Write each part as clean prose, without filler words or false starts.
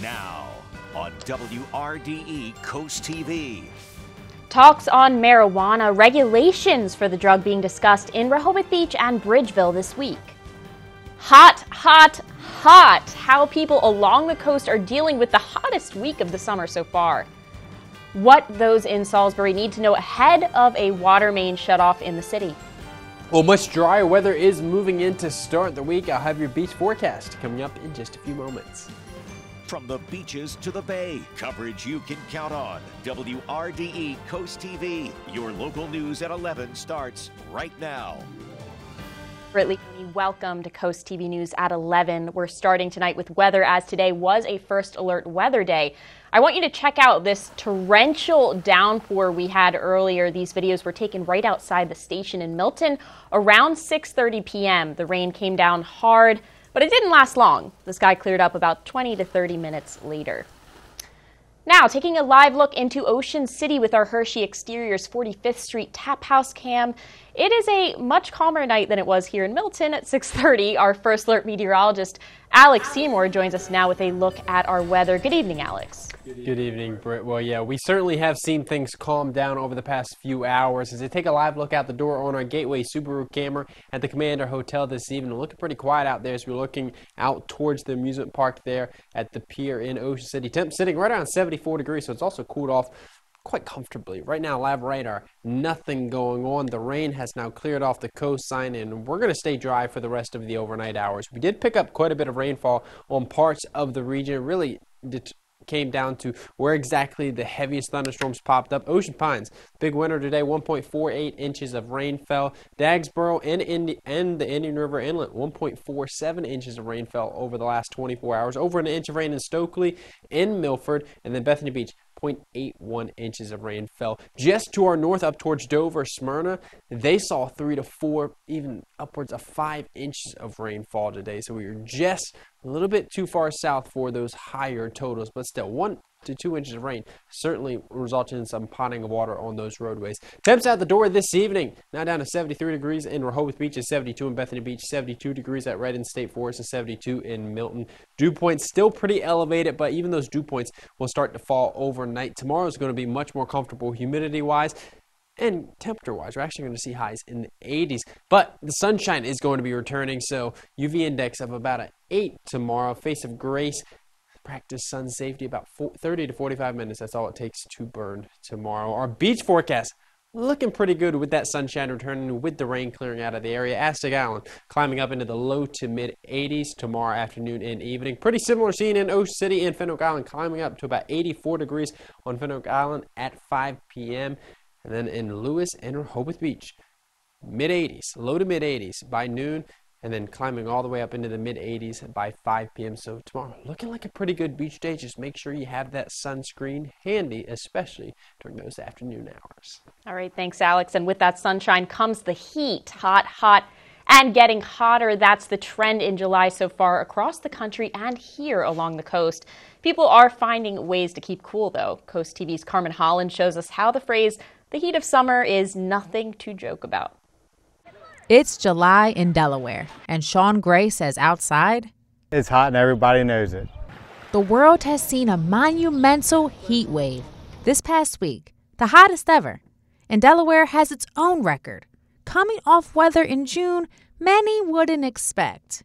Now on WRDE Coast TV. Talks on marijuana, regulations for the drug being discussed in Rehoboth Beach and Bridgeville this week. Hot, hot, hot! How people along the coast are dealing with the hottest week of the summer so far. What those in Salisbury need to know ahead of a water main shutoff in the city. Well, much drier weather is moving in to start the week. I'll have your beach forecast coming up in just a few moments. From the beaches to the bay, coverage you can count on. WRDE Coast TV. Your local news at 11 starts right now. Welcome to Coast TV News at 11. We're starting tonight with weather, as today was a first alert weather day. I want you to check out this torrential downpour we had earlier. These videos were taken right outside the station in Milton around 6:30 p.m. The rain came down hard, but it didn't last long. The sky cleared up about 20 to 30 minutes later. Now, taking a live look into Ocean City with our Hershey Exteriors 45th Street Tap House cam. It is a much calmer night than it was here in Milton at 6:30. Our first alert meteorologist, Alex Seymour, joins us now with a look at our weather. Good evening, Alex. Good evening, Britt. Well, yeah, we certainly have seen things calm down over the past few hours. As I take a live look out the door on our Gateway Subaru camera at the Commander Hotel this evening, looking pretty quiet out there as we're looking out towards the amusement park there at the pier in Ocean City. Temp sitting right around 74 degrees, so it's also cooled off quite comfortably. Right now, live radar, nothing going on. The rain has now cleared off the coastline, and we're going to stay dry for the rest of the overnight hours. We did pick up quite a bit of rainfall on parts of the region. Really came down to where exactly the heaviest thunderstorms popped up. Ocean Pines, big winner today, 1.48 inches of rain fell. Dagsboro and the Indian River Inlet, 1.47 inches of rain fell over the last 24 hours. Over an inch of rain in Stokely, in Milford, and then Bethany Beach, 0.81 inches of rain fell. Just to our north, up towards Dover, Smyrna, they saw 3 to 4, even upwards of 5 inches of rainfall today. So we were just a little bit too far south for those higher totals, but still 1 to 2 inches of rain certainly resulted in some ponding of water on those roadways. Temps out the door this evening, now down to 73 degrees in Rehoboth Beach and 72 in Bethany Beach, 72 degrees at Redden State Forest and 72 in Milton. Dew points still pretty elevated, but even those dew points will start to fall overnight. Tomorrow is going to be much more comfortable humidity-wise. And temperature-wise, we're actually going to see highs in the 80s. But the sunshine is going to be returning, so UV index of about an 8 tomorrow. Face of grace. Practice sun safety about 30 to 45 minutes. That's all it takes to burn tomorrow. Our beach forecast looking pretty good with that sunshine returning, with the rain clearing out of the area. Aztec Island climbing up into the low to mid 80s tomorrow afternoon and evening. Pretty similar scene in Ocean City and Fenwick Island, climbing up to about 84 degrees on Fenwick Island at 5 p.m. And then in Lewis and Rehoboth Beach, mid 80s, low to mid 80s by noon, and then climbing all the way up into the mid-80s by 5 p.m. So tomorrow, looking like a pretty good beach day. Just make sure you have that sunscreen handy, especially during those afternoon hours. All right, thanks, Alex. And with that sunshine comes the heat. Hot, hot, and getting hotter. That's the trend in July so far across the country and here along the coast. People are finding ways to keep cool, though. Coast TV's Carmen Holland shows us how the phrase, the heat of summer, is nothing to joke about. It's July in Delaware, and Sean Gray says outside, it's hot and everybody knows it. The world has seen a monumental heat wave. This past week, the hottest ever, and Delaware has its own record, coming off weather in June many wouldn't expect.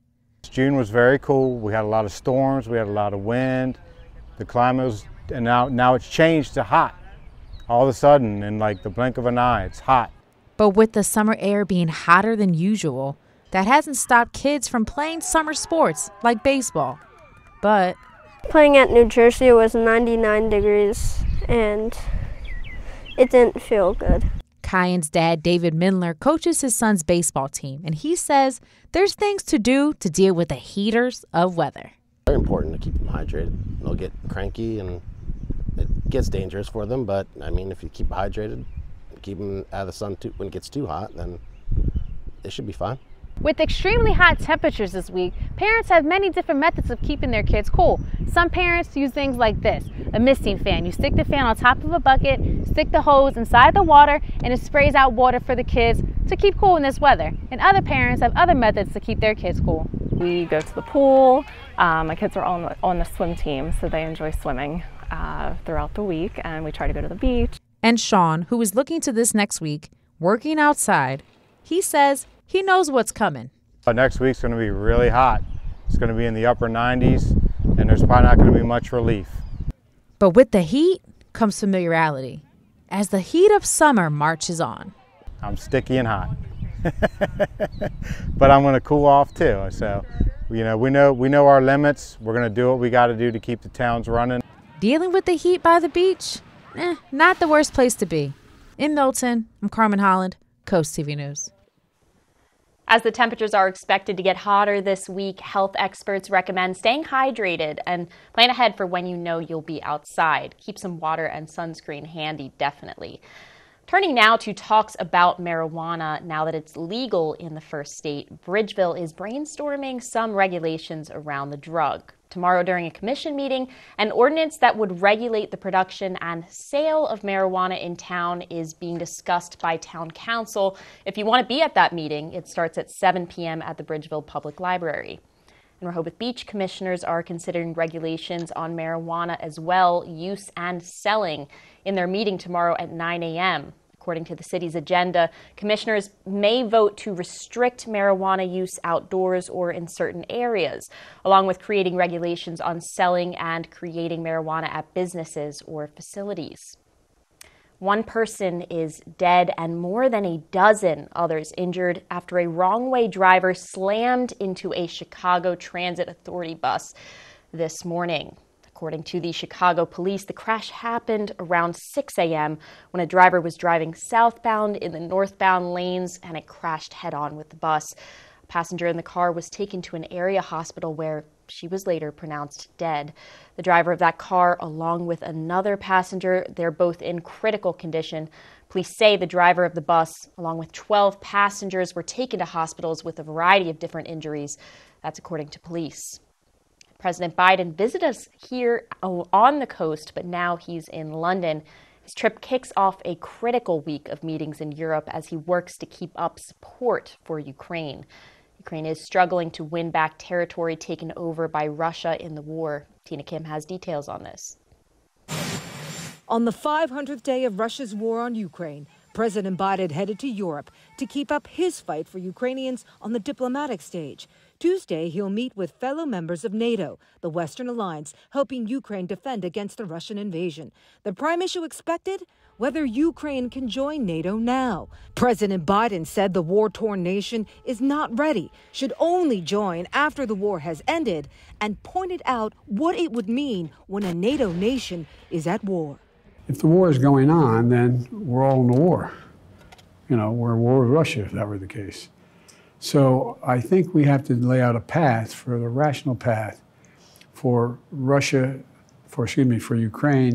June was very cool. We had a lot of storms, we had a lot of wind. The climate was, and now it's changed to hot. All of a sudden, in like the blink of an eye, it's hot. But with the summer air being hotter than usual, that hasn't stopped kids from playing summer sports like baseball. But playing at New Jersey, it was 99 degrees and it didn't feel good. Kyan's dad, David Mindler, coaches his son's baseball team, and he says there's things to do to deal with the heaters of weather. Very important to keep them hydrated. They'll get cranky and it gets dangerous for them, but I mean, if you keep them hydrated, keep them out of the sun when it gets too hot, then it should be fine. With extremely hot temperatures this week, parents have many different methods of keeping their kids cool. Some parents use things like this, a misting fan. You stick the fan on top of a bucket, stick the hose inside the water, and it sprays out water for the kids to keep cool in this weather. And other parents have other methods to keep their kids cool. We go to the pool. My kids are on the swim team, so they enjoy swimming throughout the week, and we try to go to the beach. And Sean, who is looking to this next week, working outside, he says he knows what's coming. Next week's going to be really hot. It's going to be in the upper 90s, and there's probably not going to be much relief. But with the heat comes familiarity as the heat of summer marches on. I'm sticky and hot, but I'm going to cool off too. So, we know our limits. We're going to do what we got to do to keep the towns running. Dealing with the heat by the beach? Not the worst place to be. In Milton, I'm Carmen Holland, Coast TV News. As the temperatures are expected to get hotter this week, health experts recommend staying hydrated and plan ahead for when you know you'll be outside. Keep some water and sunscreen handy, definitely. Turning now to talks about marijuana now that it's legal in the first state, Bridgeville is brainstorming some regulations around the drug. Tomorrow during a commission meeting, an ordinance that would regulate the production and sale of marijuana in town is being discussed by town council. If you want to be at that meeting, it starts at 7 p.m. at the Bridgeville Public Library. In Rehoboth Beach, commissioners are considering regulations on marijuana as well, use and selling, in their meeting tomorrow at 9 a.m. According to the city's agenda, commissioners may vote to restrict marijuana use outdoors or in certain areas, along with creating regulations on selling and creating marijuana at businesses or facilities. One person is dead and more than a dozen others injured after a wrong-way driver slammed into a Chicago Transit Authority bus this morning. According to the Chicago police, the crash happened around 6 a.m. when a driver was driving southbound in the northbound lanes and it crashed head-on with the bus. A passenger in the car was taken to an area hospital where she was later pronounced dead. The driver of that car, along with another passenger, they're both in critical condition. Police say the driver of the bus, along with 12 passengers, were taken to hospitals with a variety of different injuries. That's according to police. President Biden visited us here on the coast, but now he's in London. His trip kicks off a critical week of meetings in Europe as he works to keep up support for Ukraine. Ukraine is struggling to win back territory taken over by Russia in the war. Tina Kim has details on this. On the 500th day of Russia's war on Ukraine, President Biden headed to Europe to keep up his fight for Ukrainians on the diplomatic stage. Tuesday, he'll meet with fellow members of NATO, the Western alliance, helping Ukraine defend against the Russian invasion. The prime issue expected? Whether Ukraine can join NATO now. President Biden said the war-torn nation is not ready, should only join after the war has ended, and pointed out what it would mean when a NATO nation is at war. If the war is going on, then we're all in the war. We're at war with Russia, if that were the case. So I think we have to lay out a path, for the rational path, for Ukraine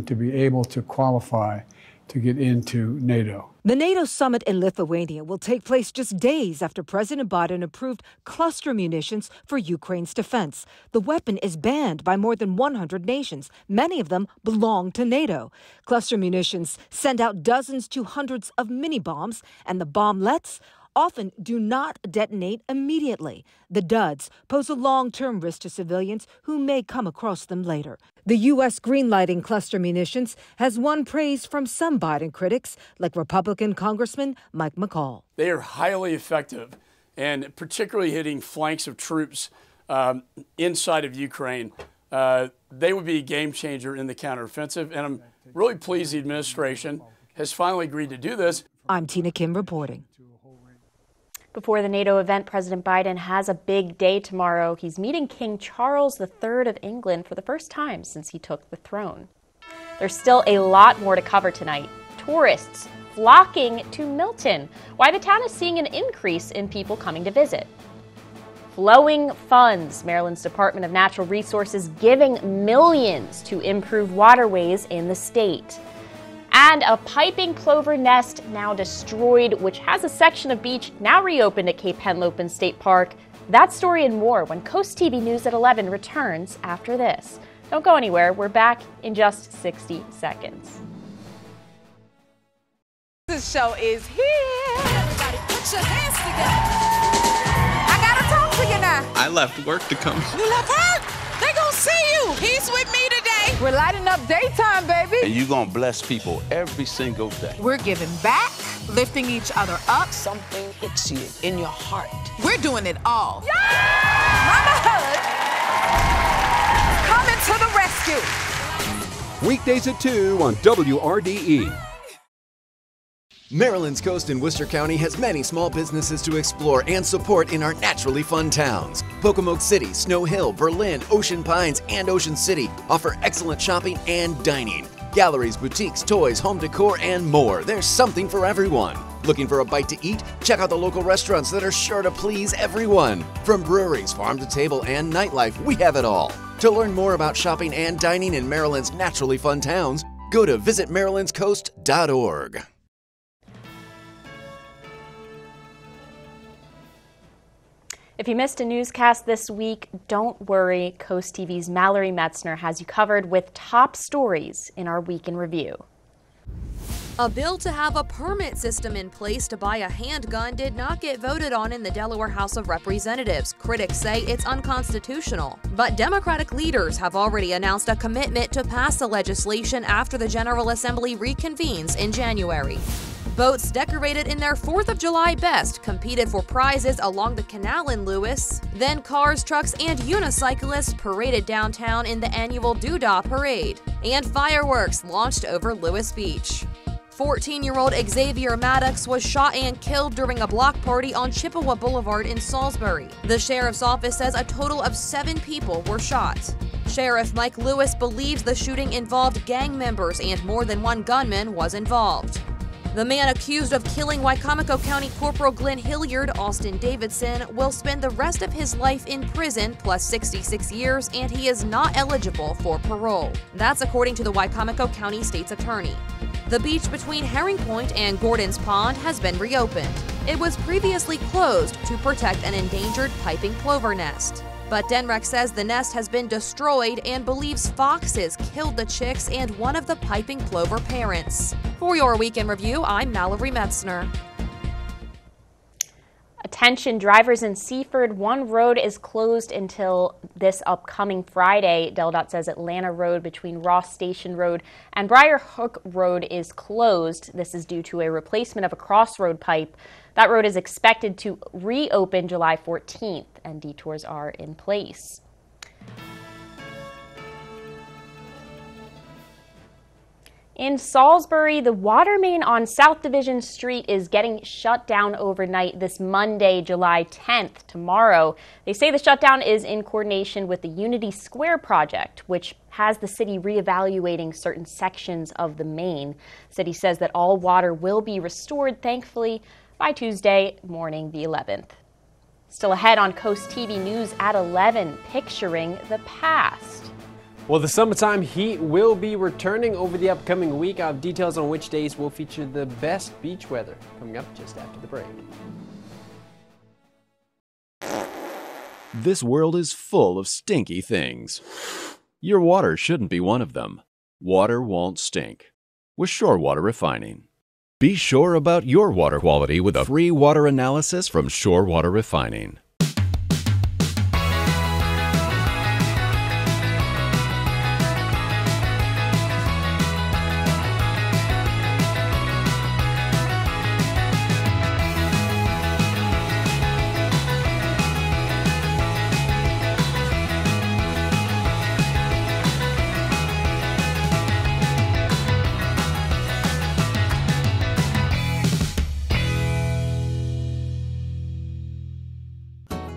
to be able to qualify to get into NATO. The NATO summit in Lithuania will take place just days after President Biden approved cluster munitions for Ukraine's defense. The weapon is banned by more than 100 nations. Many of them belong to NATO. Cluster munitions send out dozens to hundreds of mini bombs, and the bomblets often do not detonate immediately. The duds pose a long-term risk to civilians who may come across them later. The U.S. greenlighting cluster munitions has won praise from some Biden critics, like Republican Congressman Mike McCall. They are highly effective, and particularly hitting flanks of troops inside of Ukraine. They would be a game changer in the counteroffensive, and I'm really pleased the administration has finally agreed to do this. I'm Tina Kim reporting. Before the NATO event, President Biden has a big day tomorrow. He's meeting King Charles III of England for the first time since he took the throne. There's still a lot more to cover tonight. Tourists flocking to Milton. Why the town is seeing an increase in people coming to visit. Flowing funds. Maryland's Department of Natural Resources giving millions to improve waterways in the state. And a piping plover nest now destroyed, which has a section of beach now reopened at Cape Henlopen State Park. That story and more when Coast TV News at 11 returns after this. Don't go anywhere. We're back in just 60 seconds. This show is here. Everybody put your hands together. I gotta talk. for you now. I left work to come. You left work? They gonna see you. He's with me today. We're lighting up daytime, baby. And you're gonna bless people every single day. We're giving back, lifting each other up. Something hits you in your heart. We're doing it all. Yeah! Mama Hood, coming to the rescue. Weekdays at 2 on WRDE. Maryland's coast in Worcester County has many small businesses to explore and support in our naturally fun towns. Pocomoke City, Snow Hill, Berlin, Ocean Pines, and Ocean City offer excellent shopping and dining. Galleries, boutiques, toys, home decor, and more. There's something for everyone. Looking for a bite to eat? Check out the local restaurants that are sure to please everyone. From breweries, farm to table, and nightlife, we have it all. To learn more about shopping and dining in Maryland's naturally fun towns, go to visitmarylandscoast.org. If you missed a newscast this week, don't worry. Coast TV's Mallory Metzner has you covered with top stories in our Week in Review. A bill to have a permit system in place to buy a handgun did not get voted on in the Delaware House of Representatives. Critics say it's unconstitutional. But Democratic leaders have already announced a commitment to pass the legislation after the General Assembly reconvenes in January. Boats decorated in their 4th of July best competed for prizes along the canal in Lewis. Then cars, trucks, and unicyclists paraded downtown in the annual Doodah Parade. And fireworks launched over Lewis Beach. 14-year-old Xavier Maddox was shot and killed during a block party on Chippewa Boulevard in Salisbury. The sheriff's office says a total of 7 people were shot. Sheriff Mike Lewis believes the shooting involved gang members and more than one gunman was involved. The man accused of killing Wicomico County Corporal Glenn Hilliard, Austin Davidson, will spend the rest of his life in prison plus 66 years, and he is not eligible for parole. That's according to the Wicomico County State's Attorney. The beach between Herring Point and Gordon's Pond has been reopened. It was previously closed to protect an endangered piping plover nest. But Denrec says the nest has been destroyed and believes foxes killed the chicks and one of the piping plover parents. For your Week in Review, I'm Mallory Metzner. Attention drivers in Seaford, one road is closed until this upcoming Friday. DelDOT says Atlanta Road between Ross Station Road and Briar Hook Road is closed. This is due to a replacement of a crossroad pipe. That road is expected to reopen July 14th, and detours are in place. In Salisbury, the water main on South Division Street is getting shut down overnight this Monday, July 10th, tomorrow. They say the shutdown is in coordination with the Unity Square project, which has the city reevaluating certain sections of the main. The city says that all water will be restored, thankfully, by Tuesday morning, the 11th. Still ahead on Coast TV News at 11, picturing the past. Well, the summertime heat will be returning over the upcoming week. I'll have details on which days will feature the best beach weather coming up just after the break. This world is full of stinky things. Your water shouldn't be one of them. Water won't stink with Shore Water Refining. Be sure about your water quality with a free water analysis from Shore Water Refining.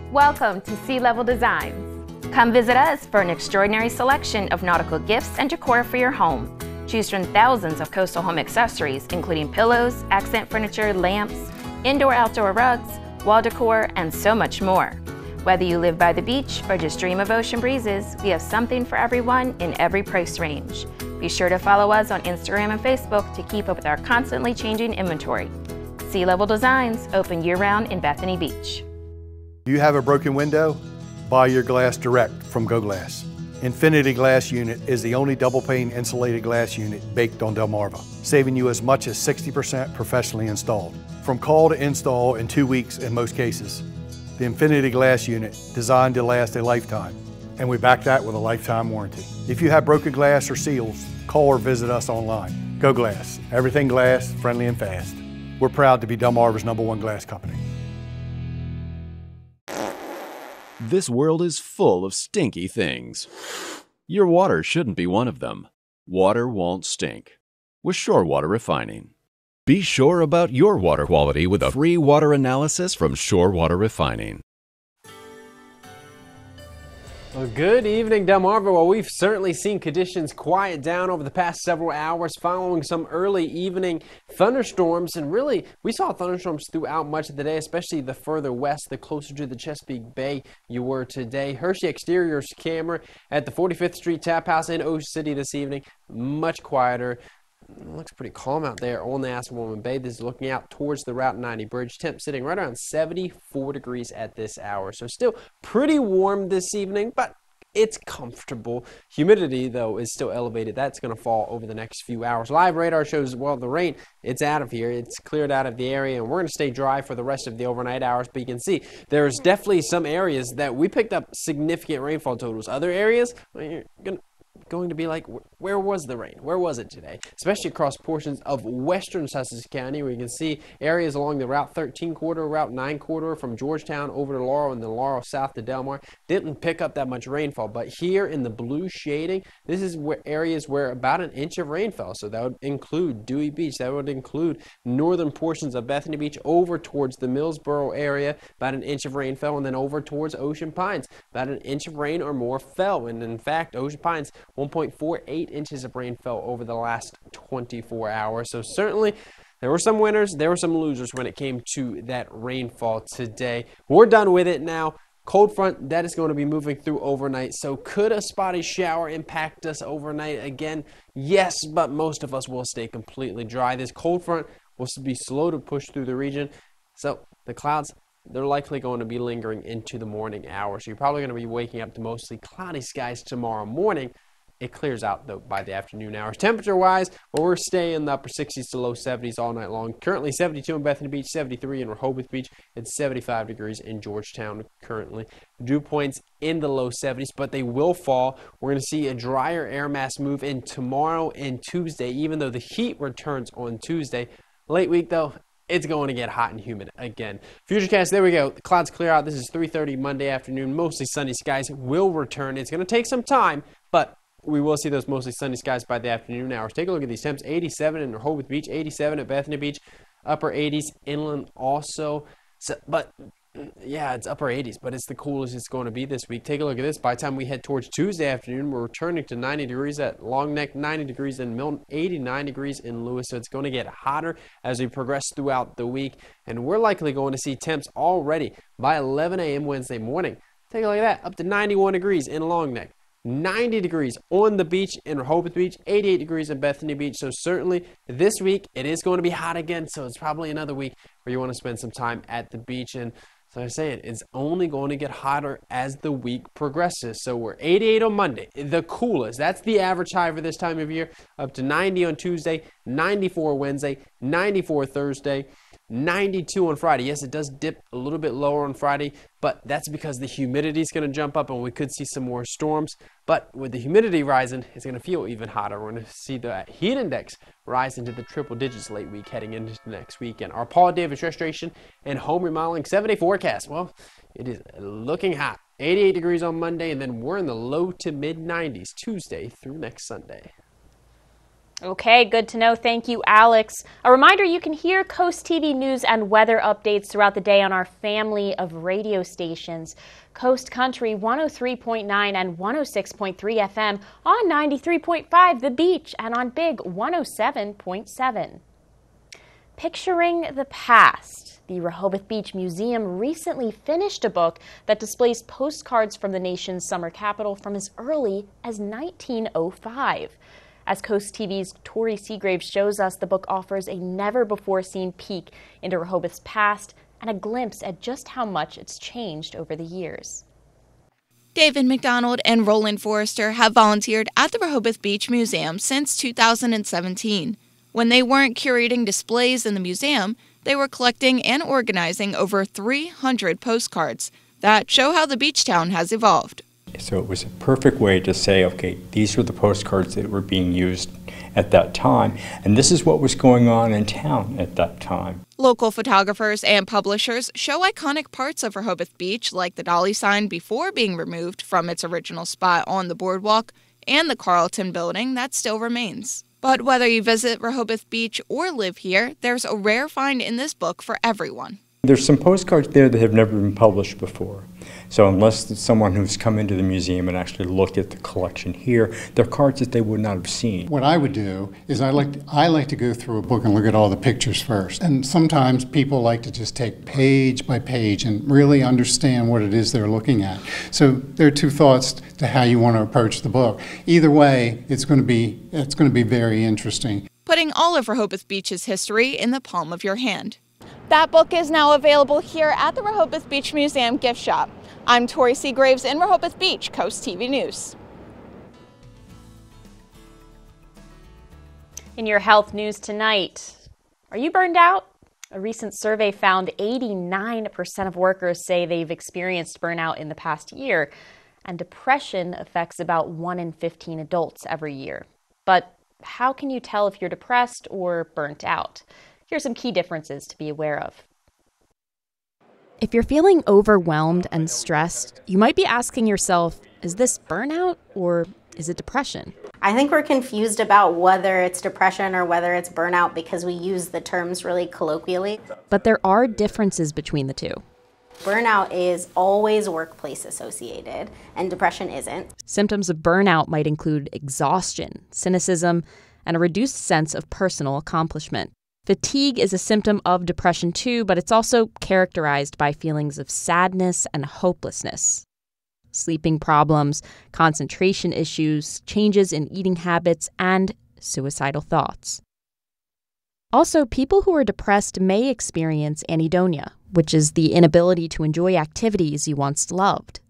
Welcome to Sea Level Designs. Come visit us for an extraordinary selection of nautical gifts and decor for your home. Choose from thousands of coastal home accessories, including pillows, accent furniture, lamps, indoor-outdoor rugs, wall decor, and so much more. Whether you live by the beach or just dream of ocean breezes, we have something for everyone in every price range. Be sure to follow us on Instagram and Facebook to keep up with our constantly changing inventory. Sea Level Designs, open year-round in Bethany Beach. Do you have a broken window? Buy your glass direct from Go Glass. Infinity Glass Unit is the only double pane insulated glass unit baked on Delmarva, saving you as much as 60% professionally installed. From call to install in 2 weeks in most cases. the Infinity Glass Unit, designed to last a lifetime. And we back that with a lifetime warranty. If you have broken glass or seals, call or visit us online. Go Glass, everything glass, friendly and fast. We're proud to be Delmarva's #1 glass company. This world is full of stinky things. Your water shouldn't be one of them. Water won't stink with Shore Water Refining. Be sure about your water quality with a free water analysis from Shore Water Refining. Well, good evening, Delmarva. Well, we've certainly seen conditions quiet down over the past several hours following some early evening thunderstorms. And really, we saw thunderstorms throughout much of the day, especially the further west, the closer to the Chesapeake Bay you were today. Hershey Exteriors camera at the 45th Street Tap House in Ocean City this evening, much quieter. It looks pretty calm out there on the Assawoman Bay. This is looking out towards the Route 90 bridge. Temp sitting right around 74 degrees at this hour. So still pretty warm this evening, but it's comfortable. Humidity, though, is still elevated. That's going to fall over the next few hours. Live radar shows, well, the rain, it's out of here. It's cleared out of the area, and we're going to stay dry for the rest of the overnight hours. But you can see there's definitely some areas that we picked up significant rainfall totals. Other areas, well, you're going to be like, where was the rain? Where was it today? Especially across portions of western Sussex County, where you can see areas along the Route 13 corridor, Route 9 corridor from Georgetown over to Laurel and then Laurel south to Delmar. Didn't pick up that much rainfall, but here in the blue shading, this is where areas where about an inch of rain fell. So that would include Dewey Beach. That would include northern portions of Bethany Beach over towards the Millsboro area. About an inch of rain fell, and then over towards Ocean Pines. About an inch of rain or more fell. And in fact, Ocean Pines, 1.48 inches of rain fell over the last 24 hours. So certainly there were some winners, there were some losers when it came to that rainfall today. We're done with it now. Cold front, that is going to be moving through overnight. So could a spotty shower impact us overnight again? Yes, but most of us will stay completely dry. This cold front will be slow to push through the region. So the clouds, they're likely going to be lingering into the morning hours. So you're probably going to be waking up to mostly cloudy skies tomorrow morning. It clears out, though, by the afternoon hours. Temperature-wise, well, we're staying in the upper 60s to low 70s all night long. Currently 72 in Bethany Beach, 73 in Rehoboth Beach, and 75 degrees in Georgetown currently. Dew points in the low 70s, but they will fall. We're going to see a drier air mass move in tomorrow and Tuesday, even though the heat returns on Tuesday. Late week, though, it's going to get hot and humid again. Futurecast, there we go. The clouds clear out. This is 3:30 Monday afternoon. Mostly sunny skies will return. It's going to take some time, but we will see those mostly sunny skies by the afternoon hours. Take a look at these temps. 87 in Rehoboth Beach, 87 at Bethany Beach, upper 80s inland also. So, but yeah, it's upper 80s, but it's the coolest it's going to be this week. Take a look at this. By the time we head towards Tuesday afternoon, we're returning to 90 degrees at Long Neck, 90 degrees in Milton, 89 degrees in Lewis. So it's going to get hotter as we progress throughout the week. And we're likely going to see temps already by 11 a.m. Wednesday morning. Take a look at that. Up to 91 degrees in Long Neck. 90 degrees on the beach in Rehoboth Beach, 88 degrees in Bethany Beach. So certainly this week it is going to be hot again. So it's probably another week where you want to spend some time at the beach. And so I'm saying it's only going to get hotter as the week progresses. So we're 88 on Monday, the coolest. That's the average high for this time of year. Up to 90 on Tuesday, 94 Wednesday, 94 Thursday. 92 on Friday. Yes, it does dip a little bit lower on Friday, but that's because the humidity is going to jump up and we could see some more storms. But with the humidity rising, it's going to feel even hotter. We're going to see the heat index rise into the triple digits late week heading into next weekend. Our Paul Davis Restoration and Home Remodeling 7-day forecast. Well, it is looking hot. 88 degrees on Monday, and then we're in the low to mid 90s Tuesday through next Sunday. Okay, good to know. Thank you, Alex. A reminder, you can hear Coast TV news and weather updates throughout the day on our family of radio stations. Coast Country 103.9 and 106.3 FM on 93.5 The Beach and on Big 107.7. Picturing the Past. The Rehoboth Beach Museum recently finished a book that displays postcards from the nation's summer capital from as early as 1905. As Coast TV's Tori Seagrave shows us, the book offers a never-before-seen peek into Rehoboth's past and a glimpse at just how much it's changed over the years. David McDonald and Roland Forrester have volunteered at the Rehoboth Beach Museum since 2017. When they weren't curating displays in the museum, they were collecting and organizing over 300 postcards that show how the beach town has evolved. So it was a perfect way to say, okay, these were the postcards that were being used at that time, and this is what was going on in town at that time. Local photographers and publishers show iconic parts of Rehoboth Beach, like the dolly sign before being removed from its original spot on the boardwalk, and the Carlton building that still remains. But whether you visit Rehoboth Beach or live here, there's a rare find in this book for everyone. There's some postcards there that have never been published before. So unless it's someone who's come into the museum and actually looked at the collection here, they're cards that they would not have seen. What I would do is I like to go through a book and look at all the pictures first. And sometimes people like to just take page by page and really understand what it is they're looking at. So there are two thoughts to how you want to approach the book. Either way, it's going to be very interesting. Putting all of Rehoboth Beach's history in the palm of your hand. That book is now available here at the Rehoboth Beach Museum gift shop. I'm Tori Seagraves in Rehoboth Beach, Coast TV News. In your health news tonight, are you burned out? A recent survey found 89% of workers say they've experienced burnout in the past year, and depression affects about 1 in 15 adults every year. But how can you tell if you're depressed or burnt out? Here are some key differences to be aware of. If you're feeling overwhelmed and stressed, you might be asking yourself, is this burnout or is it depression? I think we're confused about whether it's depression or whether it's burnout because we use the terms really colloquially. But there are differences between the two. Burnout is always workplace associated, and depression isn't. Symptoms of burnout might include exhaustion, cynicism, and a reduced sense of personal accomplishment. Fatigue is a symptom of depression too, but it's also characterized by feelings of sadness and hopelessness. Sleeping problems, concentration issues, changes in eating habits, and suicidal thoughts. Also, people who are depressed may experience anhedonia, which is the inability to enjoy activities you once loved.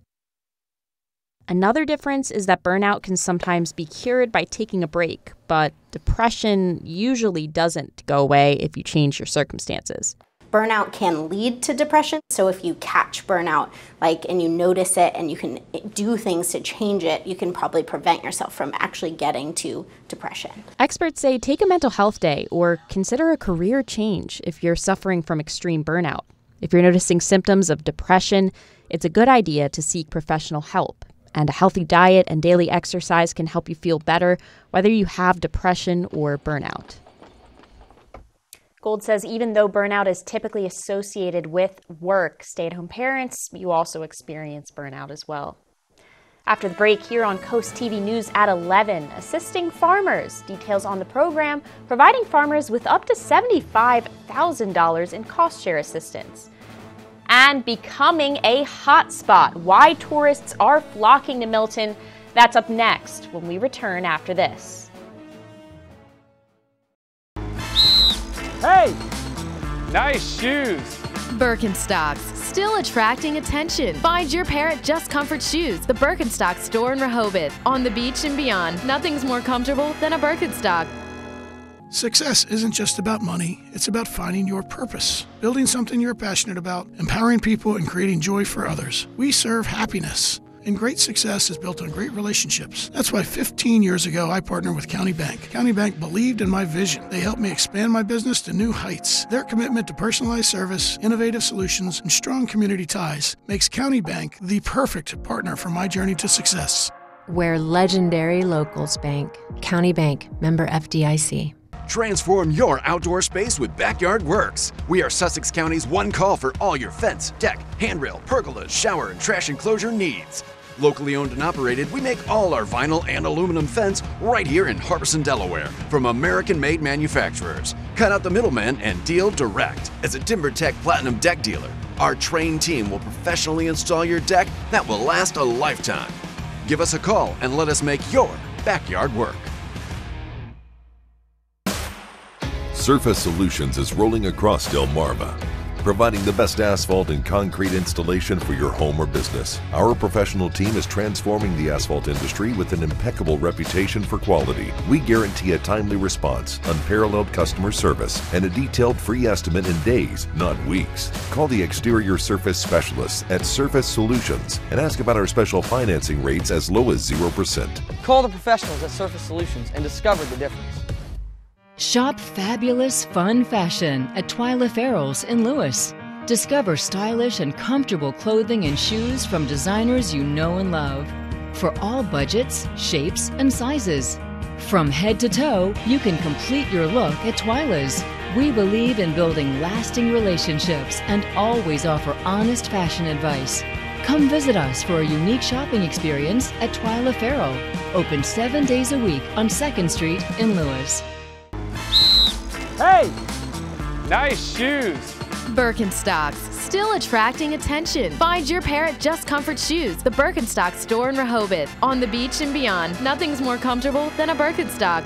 Another difference is that burnout can sometimes be cured by taking a break, but depression usually doesn't go away if you change your circumstances. Burnout can lead to depression, so if you catch burnout, and you notice it and you can do things to change it, you can probably prevent yourself from actually getting to depression. Experts say take a mental health day or consider a career change if you're suffering from extreme burnout. If you're noticing symptoms of depression, it's a good idea to seek professional help. And a healthy diet and daily exercise can help you feel better, whether you have depression or burnout. Gold says even though burnout is typically associated with work, stay-at-home parents, you also experience burnout as well. After the break, here on Coast TV News at 11, assisting farmers. Details on the program, providing farmers with up to $75,000 in cost share assistance. And becoming a hotspot. Why tourists are flocking to Milton. That's up next when we return after this. Hey, nice shoes. Birkenstocks, still attracting attention. Find your pair at Just Comfort Shoes, the Birkenstock store in Rehoboth. On the beach and beyond, nothing's more comfortable than a Birkenstock. Success isn't just about money, it's about finding your purpose, building something you're passionate about, empowering people, and creating joy for others. We serve happiness, and great success is built on great relationships. That's why 15 years ago, I partnered with County Bank. County Bank believed in my vision. They helped me expand my business to new heights. Their commitment to personalized service, innovative solutions, and strong community ties makes County Bank the perfect partner for my journey to success. Where legendary locals bank. County Bank, member FDIC. Transform your outdoor space with Backyard Works. We are Sussex County's one call for all your fence, deck, handrail, pergolas, shower, and trash enclosure needs. Locally owned and operated, we make all our vinyl and aluminum fence right here in Harbison, Delaware, from American-made manufacturers. Cut out the middleman and deal direct. As a TimberTech Platinum deck dealer, our trained team will professionally install your deck that will last a lifetime. Give us a call and let us make your backyard work. Surface Solutions is rolling across Delmarva, providing the best asphalt and concrete installation for your home or business. Our professional team is transforming the asphalt industry with an impeccable reputation for quality. We guarantee a timely response, unparalleled customer service, and a detailed free estimate in days, not weeks. Call the exterior surface specialists at Surface Solutions and ask about our special financing rates as low as 0%. Call the professionals at Surface Solutions and discover the difference. Shop fabulous, fun fashion at Twyla Farrell's in Lewis. Discover stylish and comfortable clothing and shoes from designers you know and love. For all budgets, shapes, and sizes. From head to toe, you can complete your look at Twyla's. We believe in building lasting relationships and always offer honest fashion advice. Come visit us for a unique shopping experience at Twyla Farrell. Open 7 days a week on 2nd Street in Lewis. Hey, nice shoes. Birkenstocks, still attracting attention. Find your pair at Just Comfort Shoes, the Birkenstock store in Rehoboth. On the beach and beyond, nothing's more comfortable than a Birkenstock.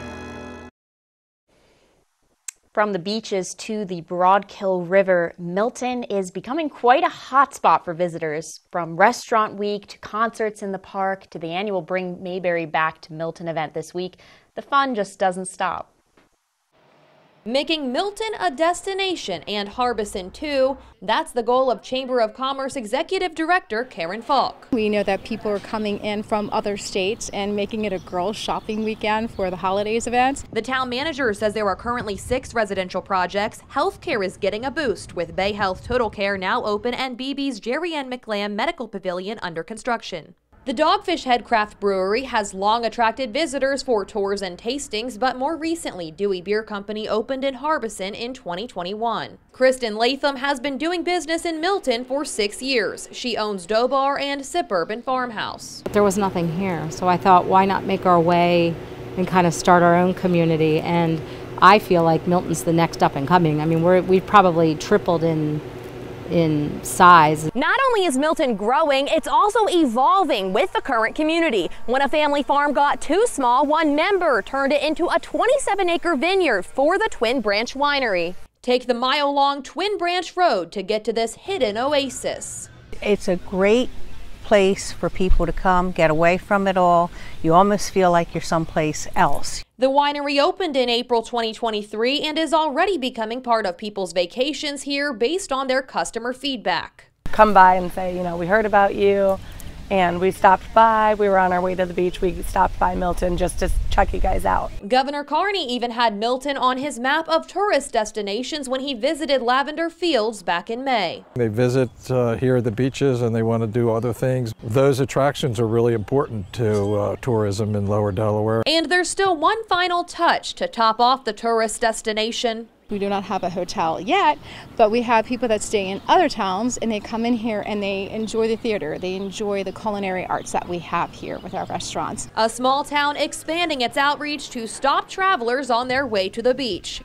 From the beaches to the Broadkill River, Milton is becoming quite a hotspot for visitors. From Restaurant Week to concerts in the park to the annual Bring Mayberry Back to Milton event this week, the fun just doesn't stop. Making Milton a destination and Harbison too, that's the goal of Chamber of Commerce Executive Director Karen Falk. We know that people are coming in from other states and making it a girls' shopping weekend for the holidays events. The town manager says there are currently 6 residential projects. Healthcare is getting a boost with Bay Health Total Care now open and BB's Jerry Ann McLam Medical Pavilion under construction. The Dogfish Head Craft Brewery has long attracted visitors for tours and tastings, but more recently, Dewey Beer Company opened in Harbison in 2021. Kristen Latham has been doing business in Milton for 6 years. She owns Dough Bar and Suburban Farmhouse. There was nothing here, so I thought, why not make our way and kind of start our own community? And I feel like Milton's the next up and coming. I mean, we've probably tripled in size. Not only is Milton growing, it's also evolving with the current community. When a family farm got too small, one member turned it into a 27-acre vineyard for the Twin Branch Winery. Take the mile-long Twin Branch Road to get to this hidden oasis. It's a great place for people to come, get away from it all. You almost feel like you're someplace else. The winery opened in April 2023 and is already becoming part of people's vacations here based on their customer feedback. Come by and say, you know, we heard about you and we stopped by. We were on our way to the beach. We stopped by Milton just to check you guys out. Governor Carney even had Milton on his map of tourist destinations when he visited Lavender Fields back in May. They visit here at the beaches and they want to do other things. Those attractions are really important to tourism in Lower Delaware. And there's still one final touch to top off the tourist destination. We do not have a hotel yet, but we have people that stay in other towns and they come in here and they enjoy the theater. They enjoy the culinary arts that we have here with our restaurants. A small town expanding its outreach to stop travelers on their way to the beach.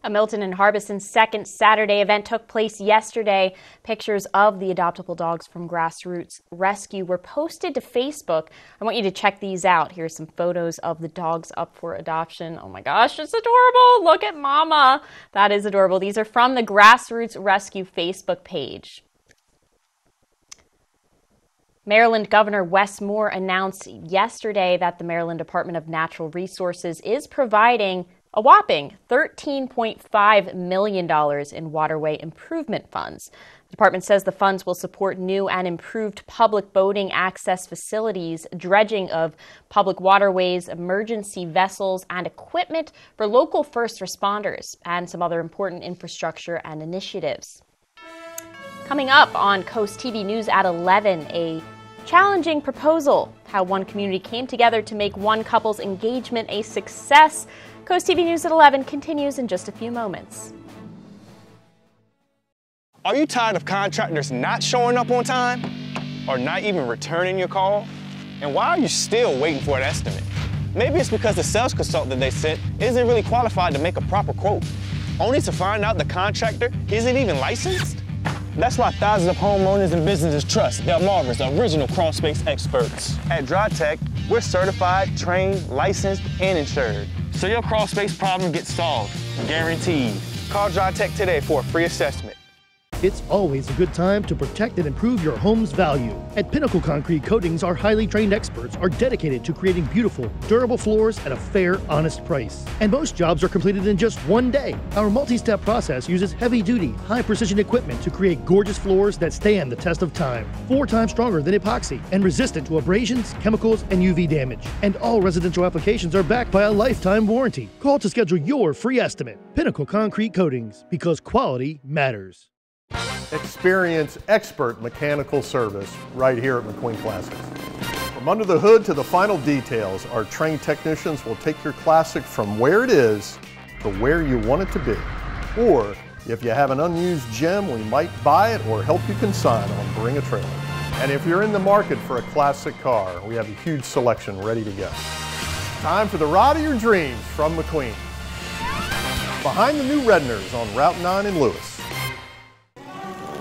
A Milton and Harbison second Saturday event took place yesterday. Pictures of the adoptable dogs from Grassroots Rescue were posted to Facebook. I want you to check these out. Here's some photos of the dogs up for adoption. Oh my gosh, it's adorable. Look at Mama. That is adorable. These are from the Grassroots Rescue Facebook page. Maryland Governor Wes Moore announced yesterday that the Maryland Department of Natural Resources is providing a whopping $13.5 million in waterway improvement funds. The department says the funds will support new and improved public boating access facilities, dredging of public waterways, emergency vessels, and equipment for local first responders, and some other important infrastructure and initiatives. Coming up on Coast TV News at 11, a challenging proposal, how one community came together to make one couple's engagement a success. Coast TV News at 11 continues in just a few moments. Are you tired of contractors not showing up on time or not even returning your call? And why are you still waiting for an estimate? Maybe it's because the sales consultant they sent isn't really qualified to make a proper quote, only to find out the contractor isn't even licensed? That's why thousands of homeowners and businesses trust Delmarva's original crawl space experts. At DryTech, we're certified, trained, licensed, and insured. So your crawl space problem gets solved, guaranteed. Call Dry Tech today for a free assessment. It's always a good time to protect and improve your home's value. At Pinnacle Concrete Coatings, our highly trained experts are dedicated to creating beautiful, durable floors at a fair, honest price. And most jobs are completed in just one day. Our multi-step process uses heavy-duty, high-precision equipment to create gorgeous floors that stand the test of time. 4 times stronger than epoxy and resistant to abrasions, chemicals, and UV damage. And all residential applications are backed by a lifetime warranty. Call to schedule your free estimate. Pinnacle Concrete Coatings, because quality matters. Experience expert mechanical service right here at McQueen Classics. From under the hood to the final details, our trained technicians will take your Classic from where it is to where you want it to be. Or if you have an unused gem, we might buy it or help you consign on Bring a Trailer. And if you're in the market for a classic car, we have a huge selection ready to go. Time for the ride of your dreams from McQueen. Behind the new Redners on Route 9 in Lewis.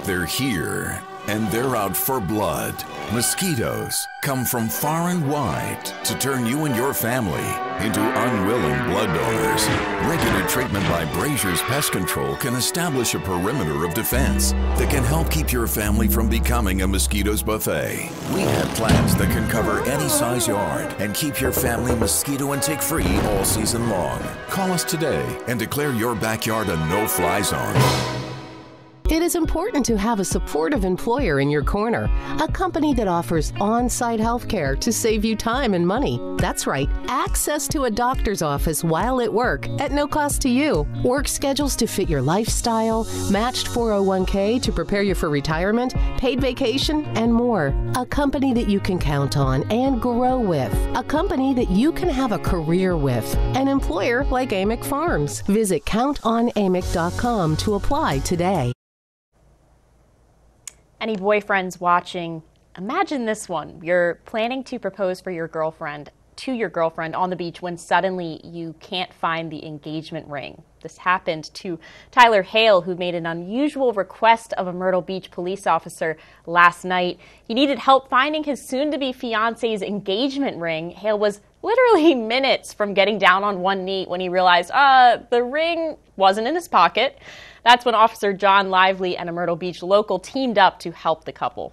They're here, and they're out for blood. Mosquitoes come from far and wide to turn you and your family into unwilling blood donors. Regular treatment by Brazier's Pest Control can establish a perimeter of defense that can help keep your family from becoming a mosquitoes buffet. We have plans that can cover any size yard and keep your family mosquito and tick free all season long. Call us today and declare your backyard a no-fly zone. It is important to have a supportive employer in your corner, a company that offers on-site health care to save you time and money. That's right, access to a doctor's office while at work at no cost to you, work schedules to fit your lifestyle, matched 401k to prepare you for retirement, paid vacation, and more. A company that you can count on and grow with, a company that you can have a career with, an employer like Amick Farms. Visit countonamick.com to apply today. Any boyfriends watching, imagine this one. You're planning to propose for your girlfriend on the beach when suddenly you can't find the engagement ring. This happened to Tyler Hale, who made an unusual request of a Myrtle Beach police officer last night. He needed help finding his soon-to-be fiance's engagement ring. Hale was literally minutes from getting down on one knee when he realized the ring wasn't in his pocket. That's when Officer John Lively and a Myrtle Beach local teamed up to help the couple.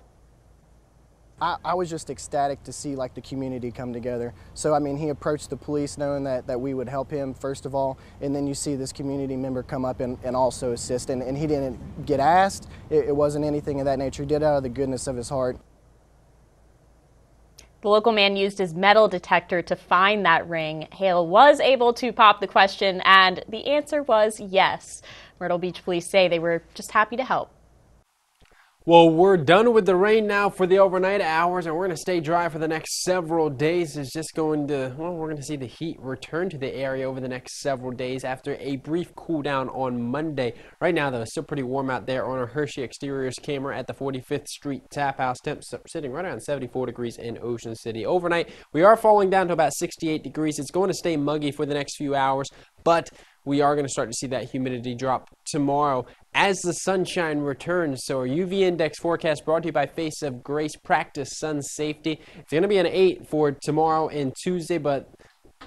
I was just ecstatic to see like the community come together. So I mean, he approached the police knowing that we would help him first of all, and then you see this community member come up and also assist, and he didn't get asked. It wasn't anything of that nature. He did it out of the goodness of his heart. The local man used his metal detector to find that ring. Hale was able to pop the question, and the answer was yes. Myrtle Beach police say they were just happy to help. Well, we're done with the rain now for the overnight hours, and we're going to stay dry for the next several days. It's just going to, well, we're going to see the heat return to the area over the next several days after a brief cool down on Monday. Right now, though, it's still pretty warm out there on our Hershey Exteriors camera at the 45th Street Tap House. Temps sitting right around 74 degrees in Ocean City. Overnight, we are falling down to about 68 degrees. It's going to stay muggy for the next few hours, but we are going to start to see that humidity drop tomorrow as the sunshine returns. So our UV index forecast brought to you by Face of Grace Practice Sun Safety. It's going to be an 8 for tomorrow and Tuesday, but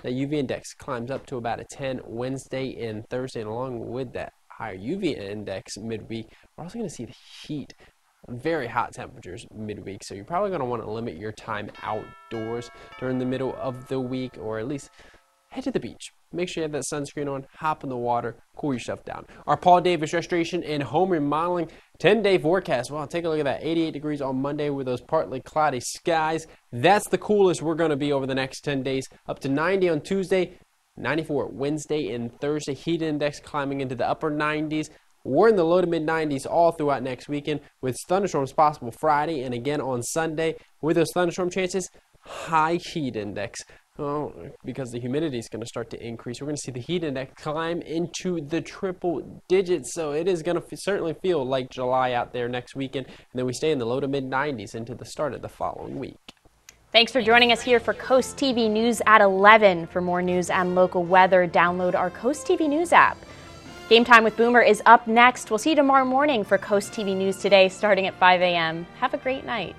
the UV index climbs up to about a 10 Wednesday and Thursday. And along with that higher UV index midweek, we're also going to see the heat, very hot temperatures midweek. So you're probably going to want to limit your time outdoors during the middle of the week, or at least head to the beach. Make sure you have that sunscreen on, hop in the water, cool yourself down. Our Paul Davis Restoration and Home Remodeling 10-day forecast. Well, take a look at that. 88 degrees on Monday with those partly cloudy skies. That's the coolest we're going to be over the next 10 days. Up to 90 on Tuesday, 94 Wednesday and Thursday. Heat index climbing into the upper 90s. We're in the low to mid 90s all throughout next weekend with thunderstorms possible Friday and again on Sunday. With those thunderstorm chances, high heat index. Oh, because the humidity is going to start to increase. We're going to see the heat index climb into the triple digits. So it is going to certainly feel like July out there next weekend. And then we stay in the low to mid 90s into the start of the following week. Thanks for joining us here for Coast TV News at 11. For more news and local weather, download our Coast TV News app. Game Time with Boomer is up next. We'll see you tomorrow morning for Coast TV News Today starting at 5 a.m. Have a great night.